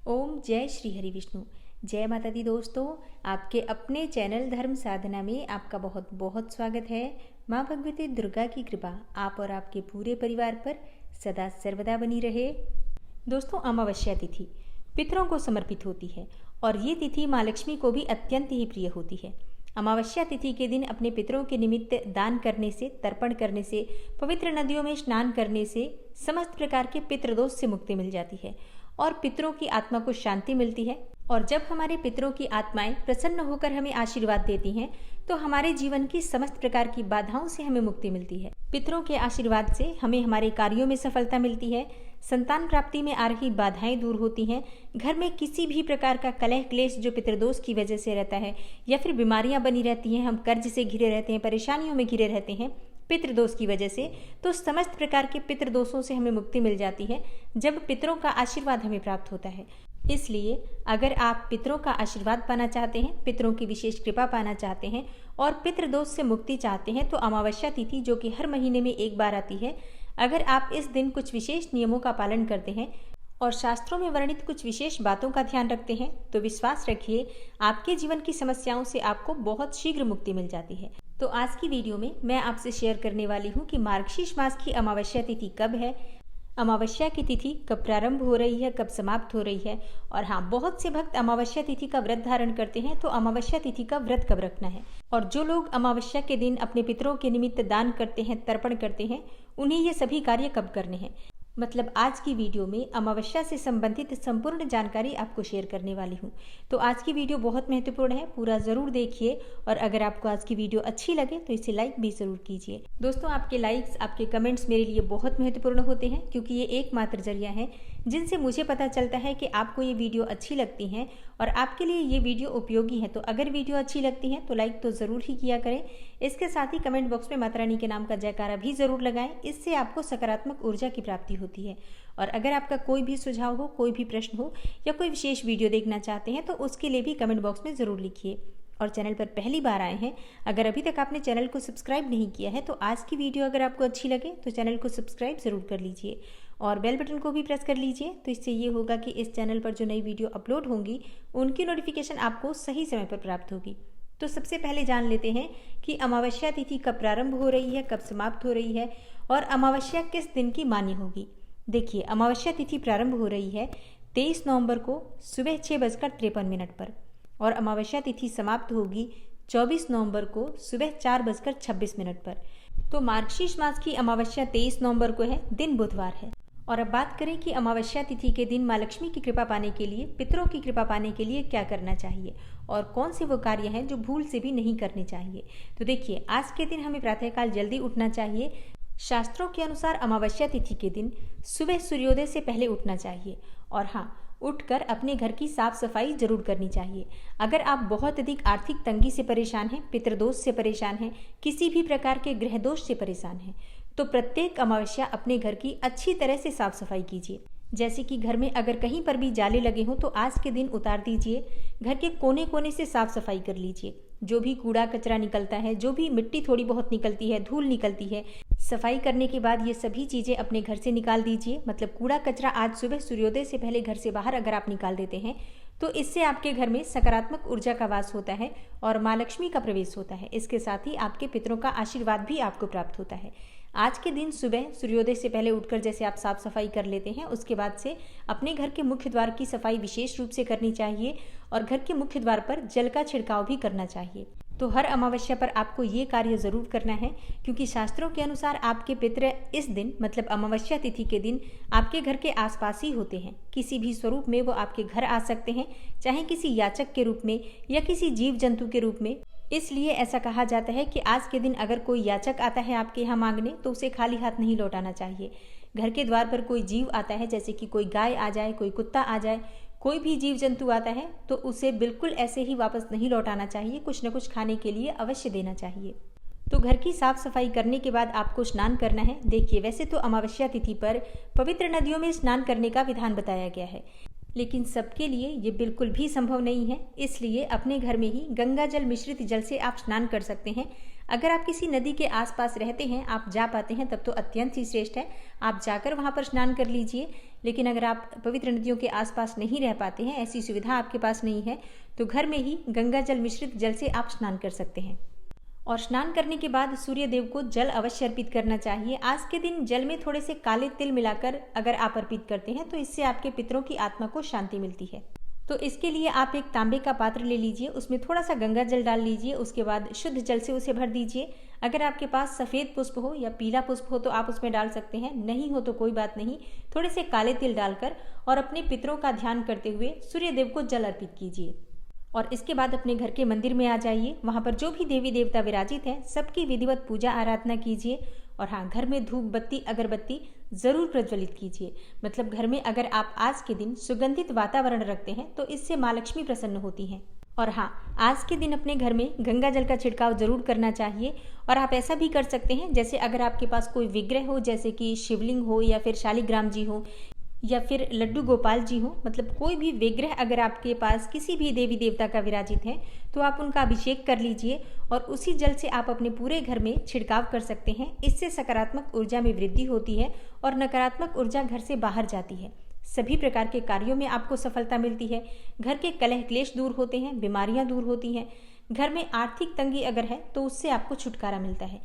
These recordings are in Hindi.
ओम जय श्री हरि विष्णु। जय माता दी दोस्तों, आपके अपने चैनल धर्म साधना में आपका बहुत बहुत स्वागत है। माँ भगवती दुर्गा की कृपा आप और आपके पूरे परिवार पर सदा सर्वदा बनी रहे। दोस्तों, अमावस्या तिथि पितरों को समर्पित होती है और ये तिथि माँ लक्ष्मी को भी अत्यंत ही प्रिय होती है। अमावस्या तिथि के दिन अपने पितरों के निमित्त दान करने से, तर्पण करने से, पवित्र नदियों में स्नान करने से समस्त प्रकार के पितृदोष से मुक्ति मिल जाती है और पितरों की आत्मा को शांति मिलती है। और जब हमारे पितरों की आत्माएं प्रसन्न होकर हमें आशीर्वाद देती हैं तो हमारे जीवन की समस्त प्रकार की बाधाओं से हमें मुक्ति मिलती है। पितरों के आशीर्वाद से हमें हमारे कार्यों में सफलता मिलती है, संतान प्राप्ति में आ रही बाधाएं दूर होती हैं, घर में किसी भी प्रकार का कलह क्लेश जो पितृदोष की वजह से रहता है या फिर बीमारियां बनी रहती हैं, हम कर्ज से घिरे रहते हैं, परेशानियों में घिरे रहते हैं पितृदोष की वजह से, तो समस्त प्रकार के पितृदोषों से हमें मुक्ति मिल जाती है जब पितरों का आशीर्वाद हमें प्राप्त होता है। इसलिए अगर आप पितरों का आशीर्वाद पाना चाहते हैं, पितरों की विशेष कृपा पाना चाहते हैं और पितृदोष से मुक्ति चाहते हैं तो अमावस्या तिथि जो कि हर महीने में एक बार आती है, अगर आप इस दिन कुछ विशेष नियमों का पालन करते हैं और शास्त्रों में वर्णित कुछ विशेष बातों का ध्यान रखते हैं तो विश्वास रखिए आपके जीवन की समस्याओं से आपको बहुत शीघ्र मुक्ति मिल जाती है। तो आज की वीडियो में मैं आपसे शेयर करने वाली हूँ कि मार्गशीर्ष मास की अमावस्या तिथि कब है, अमावस्या की तिथि कब प्रारंभ हो रही है, कब समाप्त हो रही है। और हाँ, बहुत से भक्त अमावस्या तिथि का व्रत धारण करते हैं तो अमावस्या तिथि का व्रत कब रखना है। और जो लोग अमावस्या के दिन अपने पितरों के निमित्त दान करते हैं, तर्पण करते हैं, उन्हें ये सभी कार्य कब करने हैं। मतलब आज की वीडियो में अमावस्या से संबंधित संपूर्ण जानकारी आपको शेयर करने वाली हूँ। तो आज की वीडियो बहुत महत्वपूर्ण है, पूरा ज़रूर देखिए और अगर आपको आज की वीडियो अच्छी लगे तो इसे लाइक भी ज़रूर कीजिए। दोस्तों, आपके लाइक्स, आपके कमेंट्स मेरे लिए बहुत महत्वपूर्ण होते हैं क्योंकि ये एकमात्र जरिया है जिनसे मुझे पता चलता है कि आपको ये वीडियो अच्छी लगती हैं और आपके लिए ये वीडियो उपयोगी है। तो अगर वीडियो अच्छी लगती है तो लाइक तो ज़रूर ही किया करें। इसके साथ ही कमेंट बॉक्स में माता रानी के नाम का जयकारा भी ज़रूर लगाएं, इससे आपको सकारात्मक ऊर्जा की प्राप्ति होती है। और अगर आपका कोई भी सुझाव हो, कोई भी प्रश्न हो या कोई विशेष वीडियो देखना चाहते हैं तो उसके लिए भी कमेंट बॉक्स में ज़रूर लिखिए। और चैनल पर पहली बार आए हैं, अगर अभी तक आपने चैनल को सब्सक्राइब नहीं किया है तो आज की वीडियो अगर आपको अच्छी लगे तो चैनल को सब्सक्राइब ज़रूर कर लीजिए और बेल बटन को भी प्रेस कर लीजिए। तो इससे ये होगा कि इस चैनल पर जो नई वीडियो अपलोड होंगी उनकी नोटिफिकेशन आपको सही समय पर प्राप्त होगी। तो सबसे पहले जान लेते हैं कि अमावस्या तिथि कब प्रारंभ हो रही है, कब समाप्त हो रही है और अमावस्या किस दिन की मान्य होगी। देखिए, अमावस्या तिथि प्रारंभ हो रही है 23 नवंबर को सुबह 6:53 पर और अमावस्या तिथि समाप्त होगी 24 नवंबर को सुबह 4:26 पर। तो मार्गशीर्ष मास की अमावस्या 23 नवंबर को है, दिन बुधवार है। और अब बात करें कि अमावस्या तिथि के दिन माँ लक्ष्मी की कृपा पाने के लिए, पितरों की कृपा पाने के लिए क्या करना चाहिए और कौन से वो कार्य हैं जो भूल से भी नहीं करने चाहिए। तो देखिए, आज के दिन हमें प्रातःकाल जल्दी उठना चाहिए। शास्त्रों के अनुसार अमावस्या तिथि के दिन सुबह सूर्योदय से पहले उठना चाहिए और हाँ, उठकर अपने घर की साफ सफाई जरूर करनी चाहिए। अगर आप बहुत अधिक आर्थिक तंगी से परेशान हैं, पितृदोष से परेशान हैं, किसी भी प्रकार के ग्रह दोष से परेशान हैं, तो प्रत्येक अमावस्या अपने घर की अच्छी तरह से साफ सफाई कीजिए। जैसे कि घर में अगर कहीं पर भी जाले लगे हों तो आज के दिन उतार दीजिए, घर के कोने कोने से साफ सफाई कर लीजिए। जो भी कूड़ा कचरा निकलता है, जो भी मिट्टी थोड़ी बहुत निकलती है, धूल निकलती है, सफाई करने के बाद ये सभी चीज़ें अपने घर से निकाल दीजिए। मतलब कूड़ा कचरा आज सुबह सूर्योदय से पहले घर से बाहर अगर आप निकाल देते हैं तो इससे आपके घर में सकारात्मक ऊर्जा का वास होता है और माँ लक्ष्मी का प्रवेश होता है। इसके साथ ही आपके पितरों का आशीर्वाद भी आपको प्राप्त होता है। आज के दिन सुबह सूर्योदय से पहले उठकर जैसे आप साफ सफाई कर लेते हैं, उसके बाद से अपने घर के मुख्य द्वार की सफाई विशेष रूप से करनी चाहिए और घर के मुख्य द्वार पर जल का छिड़काव भी करना चाहिए। तो हर अमावस्या पर आपको ये कार्य जरूर करना है क्योंकि शास्त्रों के अनुसार आपके पितर इस दिन मतलब अमावस्या तिथि के दिन आपके घर के आसपास ही होते हैं। किसी भी स्वरूप में वो आपके घर आ सकते हैं, चाहे किसी याचक के रूप में या किसी जीव जंतु के रूप में। इसलिए ऐसा कहा जाता है कि आज के दिन अगर कोई याचक आता है आपके यहाँ मांगने तो उसे खाली हाथ नहीं लौटाना चाहिए। घर के द्वार पर कोई जीव आता है, जैसे कि कोई गाय आ जाए, कोई कुत्ता आ जाए, कोई भी जीव जंतु आता है तो उसे बिल्कुल ऐसे ही वापस नहीं लौटाना चाहिए, कुछ न कुछ खाने के लिए अवश्य देना चाहिए। तो घर की साफ सफाई करने के बाद आपको स्नान करना है। देखिए, वैसे तो अमावस्या तिथि पर पवित्र नदियों में स्नान करने का विधान बताया गया है, लेकिन सबके लिए ये बिल्कुल भी संभव नहीं है। इसलिए अपने घर में ही गंगा जल मिश्रित जल से आप स्नान कर सकते हैं। अगर आप किसी नदी के आसपास रहते हैं, आप जा पाते हैं, तब तो अत्यंत ही श्रेष्ठ है, आप जाकर वहाँ पर स्नान कर लीजिए। लेकिन अगर आप पवित्र नदियों के आसपास नहीं रह पाते हैं, ऐसी सुविधा आपके पास नहीं है, तो घर में ही गंगा जल मिश्रित जल से आप स्नान कर सकते हैं। और स्नान करने के बाद सूर्य देव को जल अवश्य अर्पित करना चाहिए। आज के दिन जल में थोड़े से काले तिल मिलाकर अगर आप अर्पित करते हैं तो इससे आपके पितरों की आत्मा को शांति मिलती है। तो इसके लिए आप एक तांबे का पात्र ले लीजिए, उसमें थोड़ा सा गंगा जल डाल लीजिए, उसके बाद शुद्ध जल से उसे भर दीजिए। अगर आपके पास सफ़ेद पुष्प हो या पीला पुष्प हो तो आप उसमें डाल सकते हैं, नहीं हो तो कोई बात नहीं। थोड़े से काले तिल डालकर और अपने पितरों का ध्यान करते हुए सूर्य देव को जल अर्पित कीजिए। और इसके बाद अपने घर के मंदिर में आ जाइए, वहाँ पर जो भी देवी देवता विराजित हैं सबकी विधिवत पूजा आराधना कीजिए। और हाँ, घर में धूप बत्ती अगरबत्ती ज़रूर प्रज्वलित कीजिए। मतलब घर में अगर आप आज के दिन सुगंधित वातावरण रखते हैं तो इससे माँ लक्ष्मी प्रसन्न होती हैं। और हाँ, आज के दिन अपने घर में गंगा जल का छिड़काव जरूर करना चाहिए। और आप ऐसा भी कर सकते हैं, जैसे अगर आपके पास कोई विग्रह हो, जैसे कि शिवलिंग हो या फिर शालिग्राम जी हो या फिर लड्डू गोपाल जी हो, मतलब कोई भी विग्रह अगर आपके पास किसी भी देवी देवता का विराजित है तो आप उनका अभिषेक कर लीजिए और उसी जल से आप अपने पूरे घर में छिड़काव कर सकते हैं। इससे सकारात्मक ऊर्जा में वृद्धि होती है और नकारात्मक ऊर्जा घर से बाहर जाती है। सभी प्रकार के कार्यों में आपको सफलता मिलती है, घर के कलह क्लेश दूर होते हैं, बीमारियां दूर होती हैं, घर में आर्थिक तंगी अगर है तो उससे आपको छुटकारा मिलता है।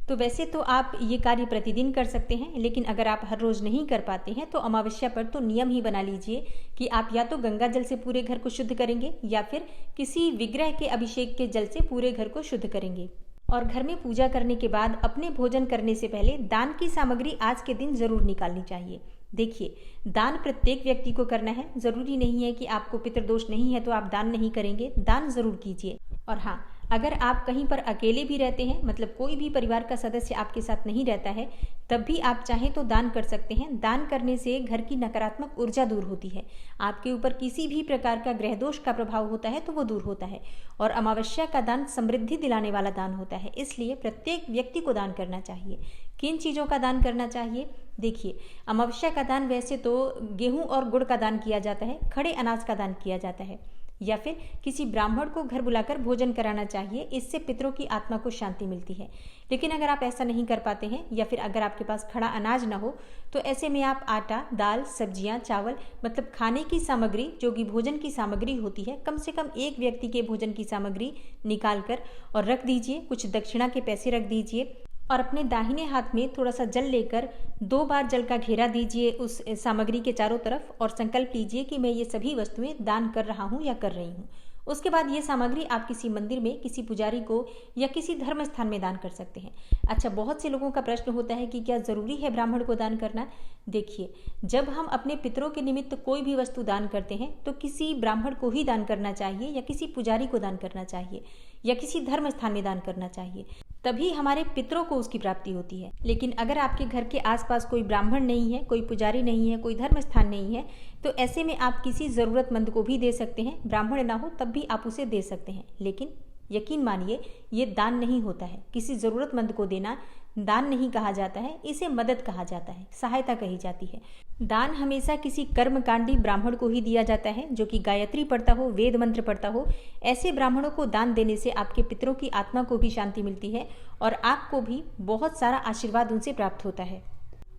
तो वैसे तो आप ये कार्य प्रतिदिन कर सकते हैं, लेकिन अगर आप हर रोज नहीं कर पाते हैं तो अमावस्या पर तो नियम ही बना लीजिए कि आप या तो गंगा जल से पूरे घर को शुद्ध करेंगे या फिर किसी विग्रह के अभिषेक के जल से पूरे घर को शुद्ध करेंगे। और घर में पूजा करने के बाद अपने भोजन करने से पहले दान की सामग्री आज के दिन जरूर निकालनी चाहिए। देखिए, दान प्रत्येक व्यक्ति को करना है, जरूरी नहीं है कि आपको पितृदोष नहीं है तो आप दान नहीं करेंगे, दान जरूर कीजिए। और हाँ, अगर आप कहीं पर अकेले भी रहते हैं, मतलब कोई भी परिवार का सदस्य आपके साथ नहीं रहता है, तब भी आप चाहें तो दान कर सकते हैं। दान करने से घर की नकारात्मक ऊर्जा दूर होती है, आपके ऊपर किसी भी प्रकार का ग्रह दोष का प्रभाव होता है तो वो दूर होता है। और अमावस्या का दान समृद्धि दिलाने वाला दान होता है, इसलिए प्रत्येक व्यक्ति को दान करना चाहिए। किन चीज़ों का दान करना चाहिए? देखिए, अमावस्या का दान वैसे तो गेहूं और गुड़ का दान किया जाता है, खड़े अनाज का दान किया जाता है, या फिर किसी ब्राह्मण को घर बुलाकर भोजन कराना चाहिए। इससे पितरों की आत्मा को शांति मिलती है। लेकिन अगर आप ऐसा नहीं कर पाते हैं या फिर अगर आपके पास खड़ा अनाज ना हो तो ऐसे में आप आटा, दाल, सब्जियां, चावल, मतलब खाने की सामग्री जो कि भोजन की सामग्री होती है, कम से कम एक व्यक्ति के भोजन की सामग्री निकाल कर और रख दीजिए। कुछ दक्षिणा के पैसे रख दीजिए और अपने दाहिने हाथ में थोड़ा सा जल लेकर 2 बार जल का घेरा दीजिए उस सामग्री के चारों तरफ और संकल्प लीजिए कि मैं ये सभी वस्तुएं दान कर रहा हूँ या कर रही हूँ। उसके बाद ये सामग्री आप किसी मंदिर में किसी पुजारी को या किसी धर्म स्थान में दान कर सकते हैं। अच्छा, बहुत से लोगों का प्रश्न होता है कि क्या ज़रूरी है ब्राह्मण को दान करना? देखिए, जब हम अपने पितरों के निमित्त कोई भी वस्तु दान करते हैं तो किसी ब्राह्मण को ही दान करना चाहिए या किसी पुजारी को दान करना चाहिए या किसी धर्म स्थान में दान करना चाहिए, तभी हमारे पितरों को उसकी प्राप्ति होती है। लेकिन अगर आपके घर के आसपास कोई ब्राह्मण नहीं है, कोई पुजारी नहीं है, कोई धर्म स्थान नहीं है, तो ऐसे में आप किसी ज़रूरतमंद को भी दे सकते हैं। ब्राह्मण ना हो तब भी आप उसे दे सकते हैं, लेकिन यकीन मानिए ये दान नहीं होता है। किसी ज़रूरतमंद को देना दान नहीं कहा जाता है, इसे मदद कहा जाता है, सहायता कही जाती है। दान हमेशा किसी कर्मकांडी ब्राह्मण को ही दिया जाता है जो कि गायत्री पढ़ता हो, वेद मंत्र पढ़ता हो। ऐसे ब्राह्मणों को दान देने से आपके पितरों की आत्मा को भी शांति मिलती है और आपको भी बहुत सारा आशीर्वाद उनसे प्राप्त होता है।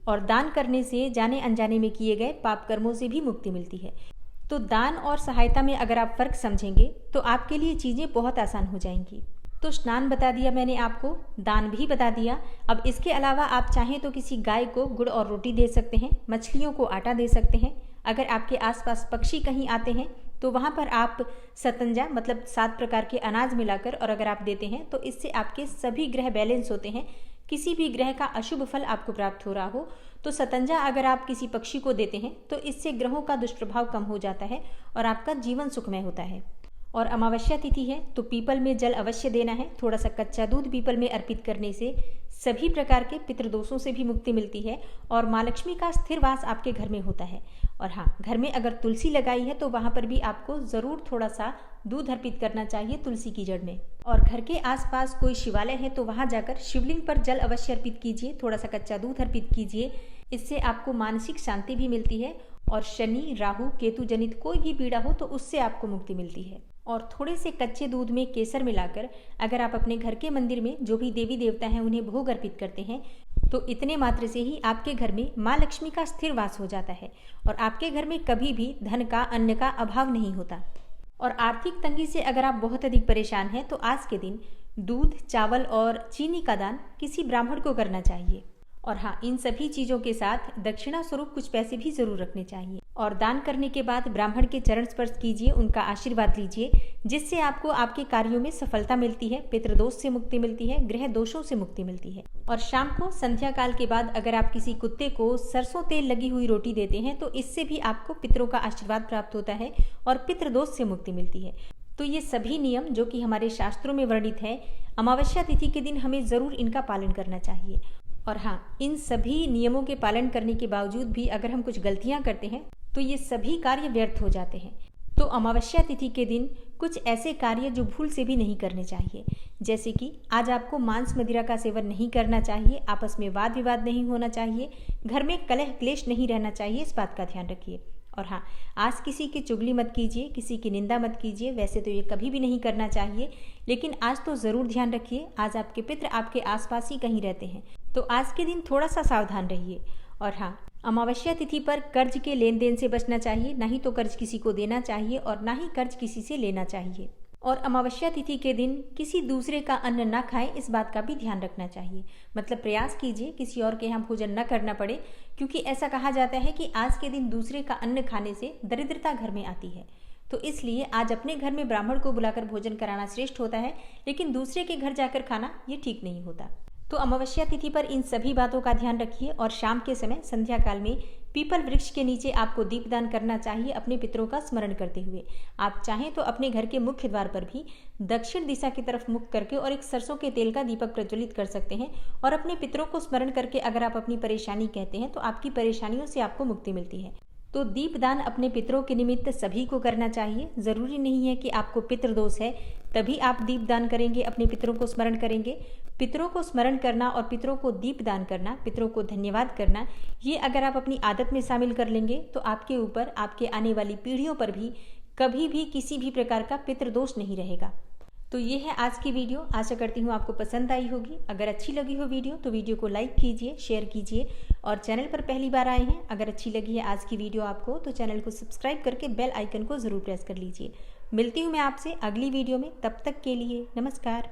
और दान करने से जाने अनजाने में किए गए पाप कर्मों से भी मुक्ति मिलती है। तो दान और सहायता में अगर आप फर्क समझेंगे तो आपके लिए चीज़ें बहुत आसान हो जाएंगी। तो स्नान बता दिया मैंने आपको, दान भी बता दिया। अब इसके अलावा आप चाहें तो किसी गाय को गुड़ और रोटी दे सकते हैं, मछलियों को आटा दे सकते हैं। अगर आपके आसपास पक्षी कहीं आते हैं तो वहाँ पर आप सतंजा, मतलब 7 प्रकार के अनाज मिलाकर और अगर आप देते हैं तो इससे आपके सभी ग्रह बैलेंस होते हैं। किसी भी ग्रह का अशुभ फल आपको प्राप्त हो रहा हो तो सतंजा अगर आप किसी पक्षी को देते हैं तो इससे ग्रहों का दुष्प्रभाव कम हो जाता है और आपका जीवन सुखमय होता है। और अमावस्या तिथि है तो पीपल में जल अवश्य देना है। थोड़ा सा कच्चा दूध पीपल में अर्पित करने से सभी प्रकार के पितृदोषों से भी मुक्ति मिलती है और माँ लक्ष्मी का स्थिर वास आपके घर में होता है। और हाँ, घर में अगर तुलसी लगाई है तो वहाँ पर भी आपको ज़रूर थोड़ा सा दूध अर्पित करना चाहिए तुलसी की जड़ में। और घर के आसपास कोई शिवालय है तो वहाँ जाकर शिवलिंग पर जल अवश्य अर्पित कीजिए, थोड़ा सा कच्चा दूध अर्पित कीजिए। इससे आपको मानसिक शांति भी मिलती है और शनि, राहु, केतु जनित कोई भी पीड़ा हो तो उससे आपको मुक्ति मिलती है। और थोड़े से कच्चे दूध में केसर मिलाकर अगर आप अपने घर के मंदिर में जो भी देवी देवता हैं उन्हें भोग अर्पित करते हैं तो इतने मात्र से ही आपके घर में माँ लक्ष्मी का स्थिर वास हो जाता है और आपके घर में कभी भी धन का, अन्न का अभाव नहीं होता। और आर्थिक तंगी से अगर आप बहुत अधिक परेशान हैं तो आज के दिन दूध, चावल और चीनी का दान किसी ब्राह्मण को करना चाहिए। और हाँ, इन सभी चीज़ों के साथ दक्षिणा स्वरूप कुछ पैसे भी जरूर रखने चाहिए। और दान करने के बाद ब्राह्मण के चरण स्पर्श कीजिए, उनका आशीर्वाद लीजिए, जिससे आपको आपके कार्यों में सफलता मिलती है, पितृदोष से मुक्ति मिलती है, ग्रह दोषों से मुक्ति मिलती है। और शाम को संध्या काल के बाद अगर आप किसी कुत्ते को सरसों तेल लगी हुई रोटी देते हैं तो इससे भी आपको पितरों का आशीर्वाद प्राप्त होता है और पितृदोष से मुक्ति मिलती है। तो ये सभी नियम जो कि हमारे शास्त्रों में वर्णित है, अमावस्या तिथि के दिन हमें जरूर इनका पालन करना चाहिए। और हाँ, इन सभी नियमों के पालन करने के बावजूद भी अगर हम कुछ गलतियां करते हैं तो ये सभी कार्य व्यर्थ हो जाते हैं। तो अमावस्या तिथि के दिन कुछ ऐसे कार्य जो भूल से भी नहीं करने चाहिए, जैसे कि आज आपको मांस मदिरा का सेवन नहीं करना चाहिए, आपस में वाद विवाद नहीं होना चाहिए, घर में कलह क्लेश नहीं रहना चाहिए, इस बात का ध्यान रखिए। और हाँ, आज किसी की चुगली मत कीजिए, किसी की निंदा मत कीजिए। वैसे तो ये कभी भी नहीं करना चाहिए, लेकिन आज तो ज़रूर ध्यान रखिए। आज आपके पितृ आपके आसपास ही कहीं रहते हैं, तो आज के दिन थोड़ा सा सावधान रहिए। और हाँ, अमावस्या तिथि पर कर्ज के लेन देन से बचना चाहिए, ना ही तो कर्ज किसी को देना चाहिए और ना ही कर्ज किसी से लेना चाहिए। और अमावस्या तिथि के दिन किसी दूसरे का अन्न न खाएं, इस बात का भी ध्यान रखना चाहिए। मतलब प्रयास कीजिए किसी और के यहाँ भोजन न करना पड़े, क्योंकि ऐसा कहा जाता है कि आज के दिन दूसरे का अन्न खाने से दरिद्रता घर में आती है। तो इसलिए आज अपने घर में ब्राह्मण को बुलाकर भोजन कराना श्रेष्ठ होता है, लेकिन दूसरे के घर जाकर खाना ये ठीक नहीं होता। तो अमावस्या तिथि पर इन सभी बातों का ध्यान रखिए। और शाम के समय संध्या काल में पीपल वृक्ष के नीचे आपको दीपदान करना चाहिए, अपने पितरों का स्मरण करते हुए। आप चाहें तो अपने घर के मुख्य द्वार पर भी दक्षिण दिशा की तरफ मुख करके और एक सरसों के तेल का दीपक प्रज्वलित कर सकते हैं। और अपने पितरों को स्मरण करके अगर आप अपनी परेशानी कहते हैं तो आपकी परेशानियों से आपको मुक्ति मिलती है। तो दीपदान अपने पितरों के निमित्त सभी को करना चाहिए। जरूरी नहीं है कि आपको पितृदोष है तभी आप दीपदान करेंगे, अपने पितरों को स्मरण करेंगे। पितरों को स्मरण करना और पितरों को दीपदान करना, पितरों को धन्यवाद करना, ये अगर आप अपनी आदत में शामिल कर लेंगे तो आपके ऊपर, आपके आने वाली पीढ़ियों पर भी कभी भी किसी भी प्रकार का पितृदोष नहीं रहेगा। तो ये है आज की वीडियो। आशा करती हूँ आपको पसंद आई होगी। अगर अच्छी लगी हो वीडियो तो वीडियो को लाइक कीजिए, शेयर कीजिए। और चैनल पर पहली बार आए हैं, अगर अच्छी लगी है आज की वीडियो आपको, तो चैनल को सब्सक्राइब करके बेल आइकन को ज़रूर प्रेस कर लीजिए। मिलती हूँ मैं आपसे अगली वीडियो में, तब तक के लिए नमस्कार।